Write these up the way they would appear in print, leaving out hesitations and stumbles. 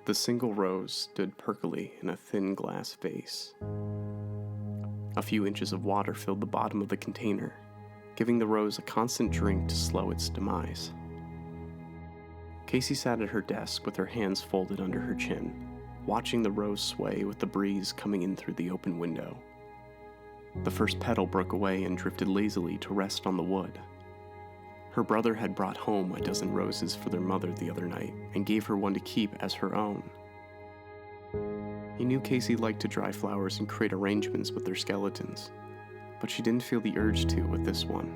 The single rose stood perkily in a thin glass vase. A few inches of water filled the bottom of the container, giving the rose a constant drink to slow its demise. Casey sat at her desk with her hands folded under her chin, watching the rose sway with the breeze coming in through the open window. The first petal broke away and drifted lazily to rest on the wood. Her brother had brought home a dozen roses for their mother the other night and gave her one to keep as her own. He knew Casey liked to dry flowers and create arrangements with their skeletons, but she didn't feel the urge to with this one.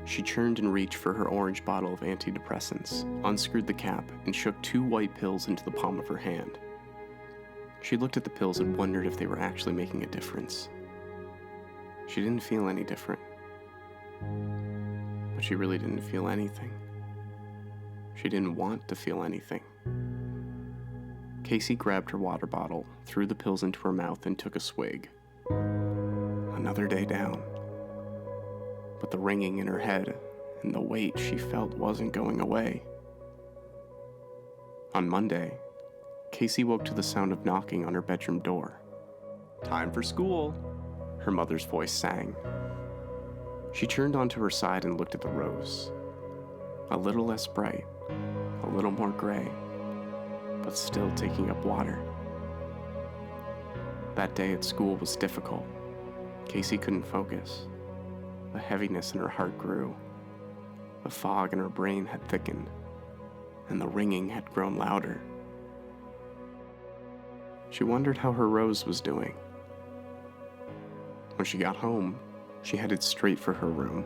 She churned and reached for her orange bottle of antidepressants, unscrewed the cap, and shook 2 white pills into the palm of her hand. She looked at the pills and wondered if they were actually making a difference. She didn't feel any different. But she really didn't feel anything. She didn't want to feel anything. Casey grabbed her water bottle, threw the pills into her mouth, and took a swig. Another day down. But the ringing in her head and the weight she felt wasn't going away. On Monday, Casey woke to the sound of knocking on her bedroom door. "Time for school," her mother's voice sang. She turned onto her side and looked at the rose. A little less bright, a little more gray, but still taking up water. That day at school was difficult. Casey couldn't focus. The heaviness in her heart grew. The fog in her brain had thickened, and the ringing had grown louder. She wondered how her rose was doing. When she got home, she headed straight for her room.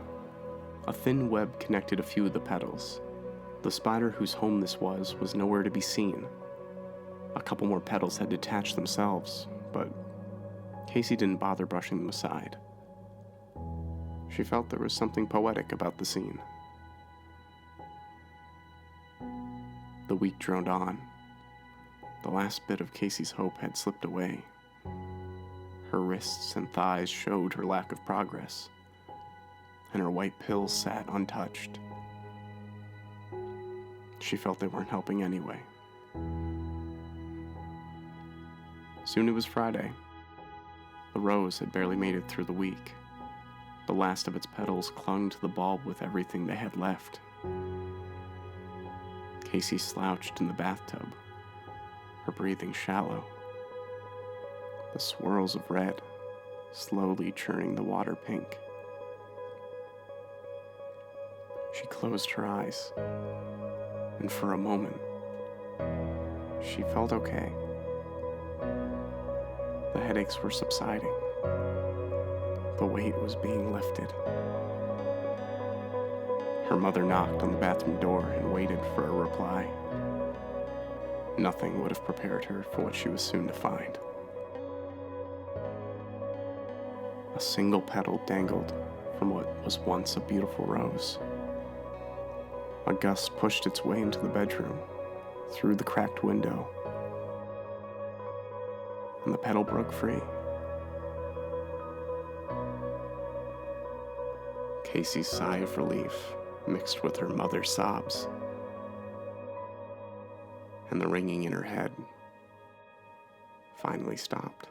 A thin web connected a few of the petals. The spider whose home this was nowhere to be seen. A couple more petals had detached themselves, but Casey didn't bother brushing them aside. She felt there was something poetic about the scene. The week droned on. The last bit of Casey's hope had slipped away. Her wrists and thighs showed her lack of progress, and her white pills sat untouched. She felt they weren't helping anyway. Soon it was Friday. The rose had barely made it through the week. The last of its petals clung to the bulb with everything they had left. Casey slouched in the bathtub, her breathing shallow. The swirls of red slowly churning the water pink. She closed her eyes, and for a moment, she felt okay. The headaches were subsiding. The weight was being lifted. Her mother knocked on the bathroom door and waited for a reply. Nothing would have prepared her for what she was soon to find. A single petal dangled from what was once a beautiful rose. A gust pushed its way into the bedroom, through the cracked window, and the petal broke free. Casey's sigh of relief mixed with her mother's sobs, and the ringing in her head finally stopped.